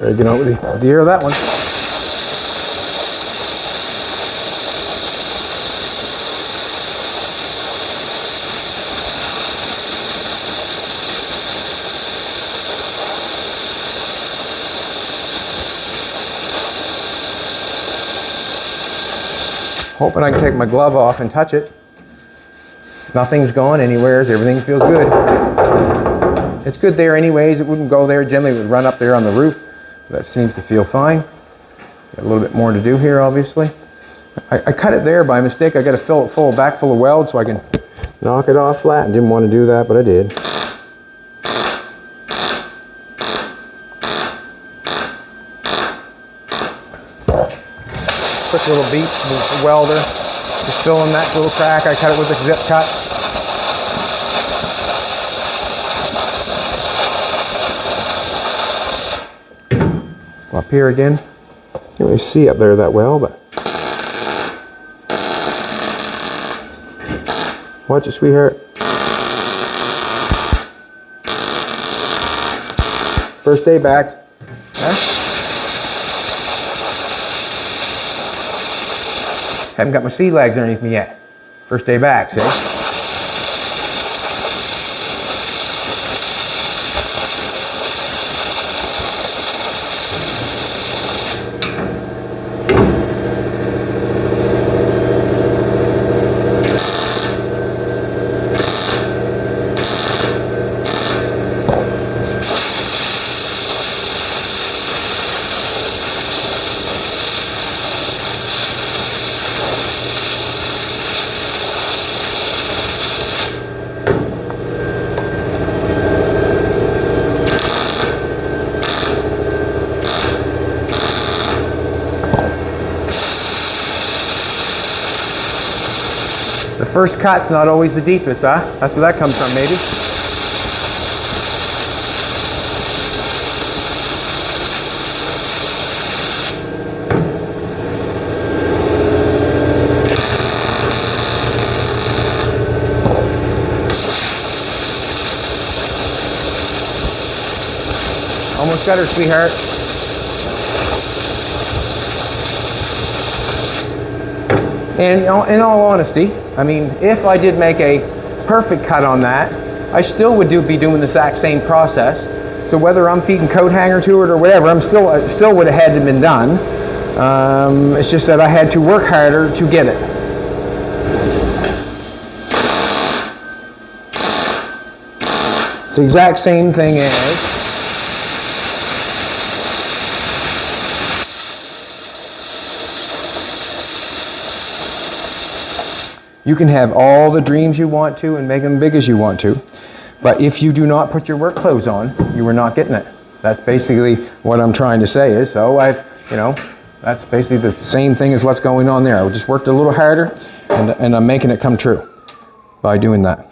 Ready to get on with the ear of that one. Hoping I can take my glove off and touch it. Nothing's gone anywhere. Everything feels good. It's good there anyways. It wouldn't go there. Generally it would run up there on the roof. But that seems to feel fine. Got a little bit more to do here, obviously. I cut it there by mistake. I got to fill it back full of weld so I can knock it off flat. I didn't want to do that, but I did. Quick little beat from the welder. Just filling that little crack. I cut it with a zip cut. Let's go up here again. Can't really see up there that well, but watch it, sweetheart. First day back. Haven't got my sea legs underneath me yet. First day back, see? first cut's not always the deepest, huh? That's where that comes from, maybe. Almost got her, sweetheart. And in all honesty, I mean, if I did make a perfect cut on that, I still would be doing the exact same process. So whether I'm feeding coat hanger to it or whatever, I'm still would have had to been done. It's just that I had to work harder to get it. It's the exact same thing as you can have all the dreams you want to and make them big as you want to, but if you do not put your work clothes on, you are not getting it. That's basically what I'm trying to say is, so that's basically the same thing as what's going on there. I just worked a little harder and I'm making it come true by doing that.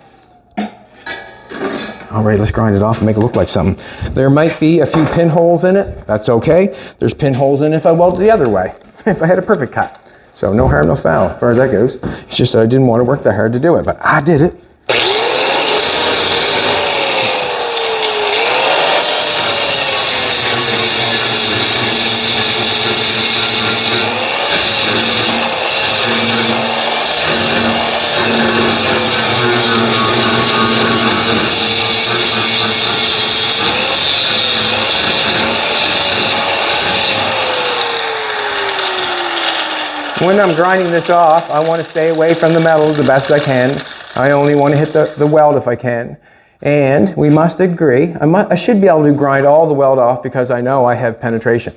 All right, let's grind it off and make it look like something. There might be a few pinholes in it. That's okay. There's pinholes in it if I weld it the other way, if I had a perfect cut. So no harm, no foul, as far as that goes. It's just that I didn't want to work that hard to do it, but I did it. When I'm grinding this off, I want to stay away from the metal the best I can. I only want to hit the weld if I can. And we must agree, I should be able to grind all the weld off because I know I have penetration.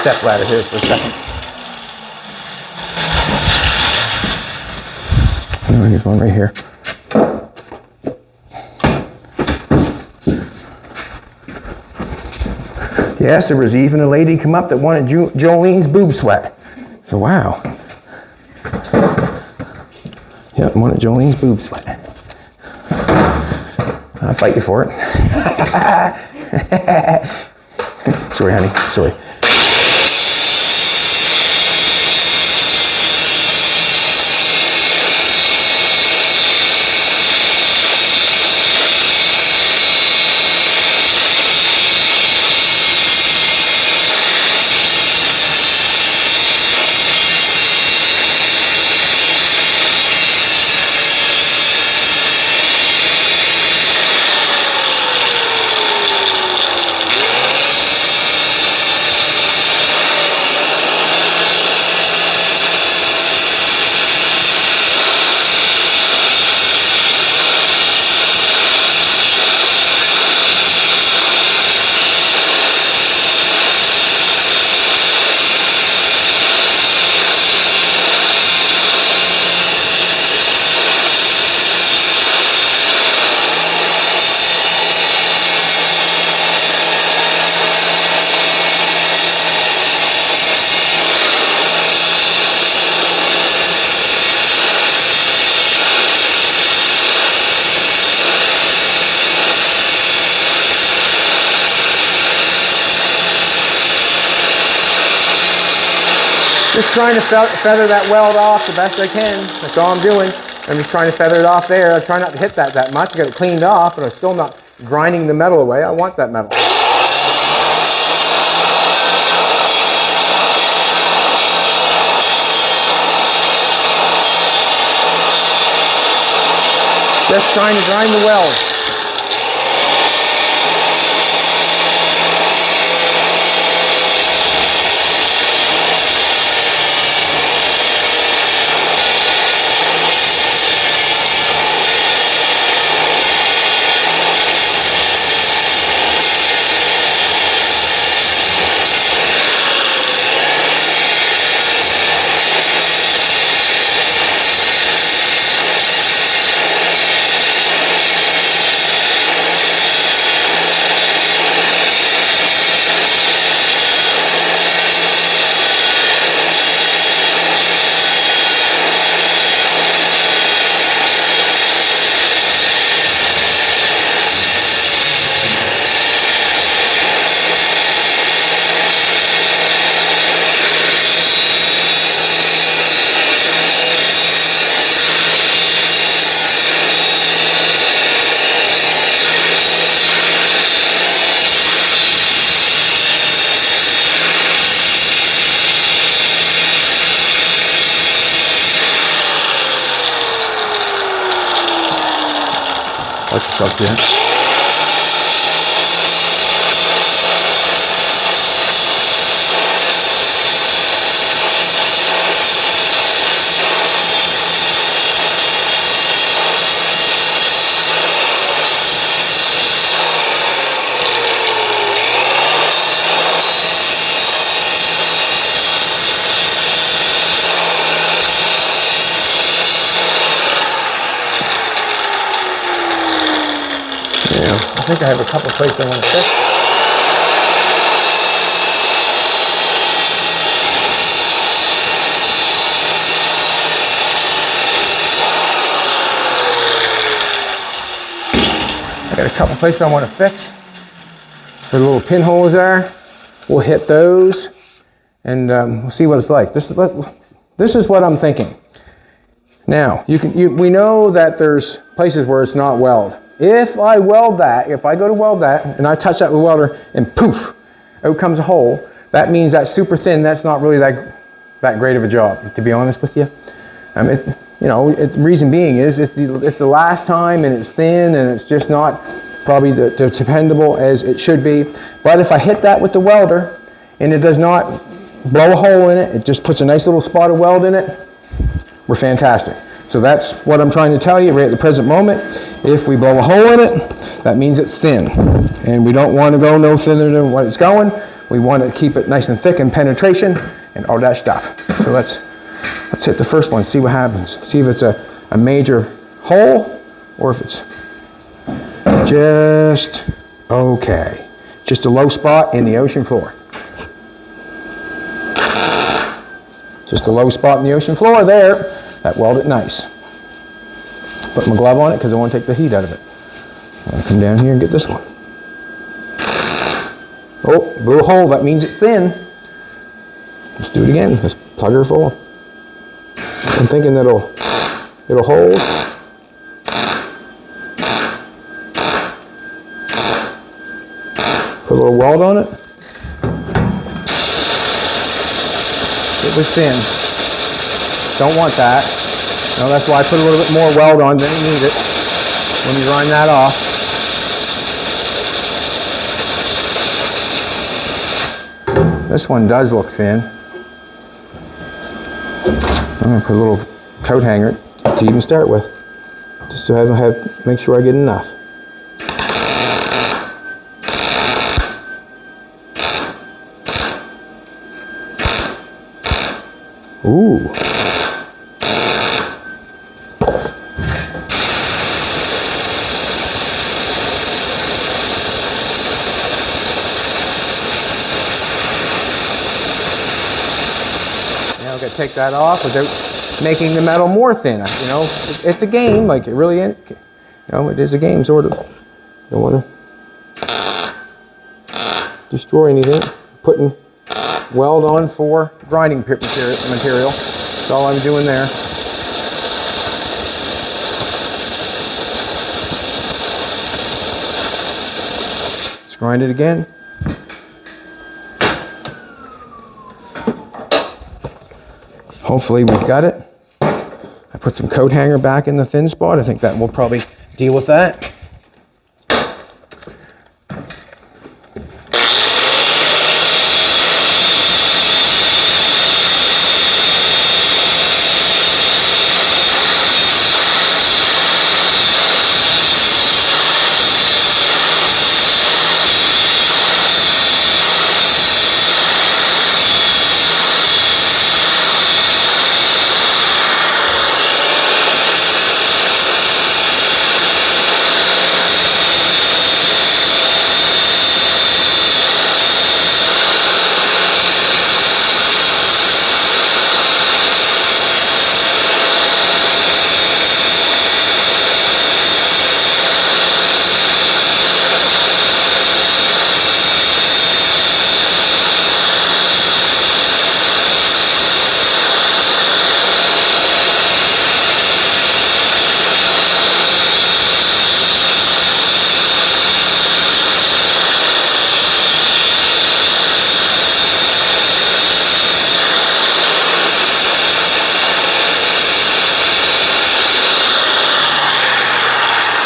Step ladder here for a second. Here's one right here. Yes, there was even a lady come up that wanted Jolene's boob sweat. So wow. Yep, wanted Jolene's boob sweat. I'll fight you for it. Sorry, honey. Sorry. Just trying to feather that weld off the best I can. That's all I'm doing. I'm just trying to feather it off there. I try not to hit that much. I got it cleaned off, but I'm still not grinding the metal away. I want that metal. Just trying to grind the weld. Watch yourself here. I think I have a couple places I want to fix. I got a couple places I want to fix. Where the little pinholes there. We'll hit those and we'll see what it's like. This is what I'm thinking. Now, we know that there's places where it's not weld. If I weld that, if I go to weld that and I touch that with a welder and poof, out comes a hole, that means that's super thin. That's not really that great of a job, to be honest with you. The reason being is it's the last time and it's thin and it's just not probably the dependable as it should be. But if I hit that with the welder and it does not blow a hole in it, it just puts a nice little spot of weld in it, we're fantastic. So that's what I'm trying to tell you right at the present moment. If we blow a hole in it, that means it's thin. And we don't want to go no thinner than what it's going. We want to keep it nice and thick in penetration and all that stuff. So let's hit the first one, see what happens. See if it's a major hole or if it's just okay. Just a low spot in the ocean floor. Just a low spot in the ocean floor there. That welded nice. Put my glove on it because I want to take the heat out of it. I'll come down here and get this one. Oh, blew a hole. That means it's thin. Let's do it again. Let's plug her full. I'm thinking it'll hold. Put a little weld on it. It was thin. Don't want that. No, that's why I put a little bit more weld on than you need it when you grind that off. This one does look thin. I'm going to put a little coat hanger to even start with, just to make sure I get enough. Ooh. Now I've got to take that off without making the metal more thin. It's a game, like it really is. It is a game, sort of. Don't want to destroy anything. Putting weld on for grinding material. That's all I'm doing there. Let's grind it again. Hopefully we've got it. I put some coat hanger back in the thin spot. I think that will probably deal with that.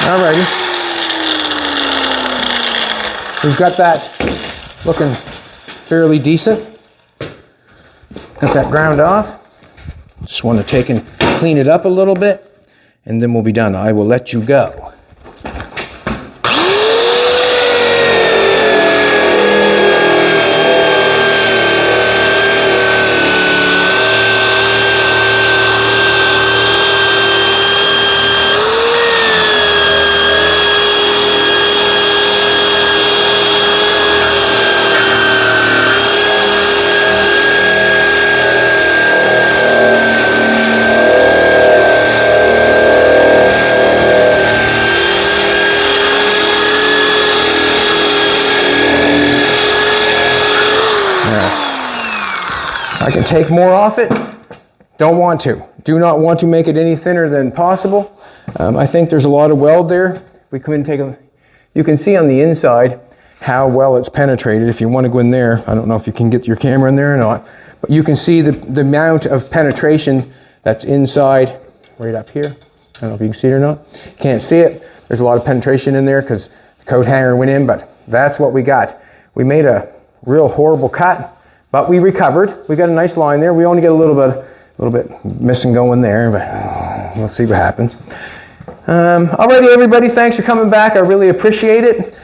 Alrighty. we've got that looking fairly decent. Got that ground off. Just want to take and clean it up a little bit, and then we'll be done. I will let you go. I can take more off it. Don't want to. Do not want to make it any thinner than possible. I think there's a lot of weld there. We come in and take a, you can see on the inside how well it's penetrated. If you want to go in there, I don't know if you can get your camera in there or not, but you can see the amount of penetration that's inside right up here. I don't know if you can see it or not. Can't see it. There's a lot of penetration in there because the coat hanger went in, but that's what we got. We made a real horrible cut. But we recovered. We got a nice line there. We only get a little bit missing going there, but we'll see what happens. Alrighty, everybody, thanks for coming back. I really appreciate it.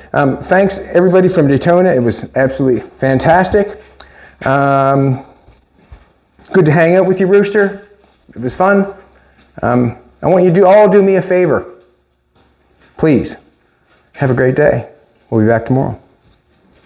Thanks, everybody from Daytona. It was absolutely fantastic. Good to hang out with you, Rooster. It was fun. I want you to all do me a favor. Please, have a great day. We'll be back tomorrow.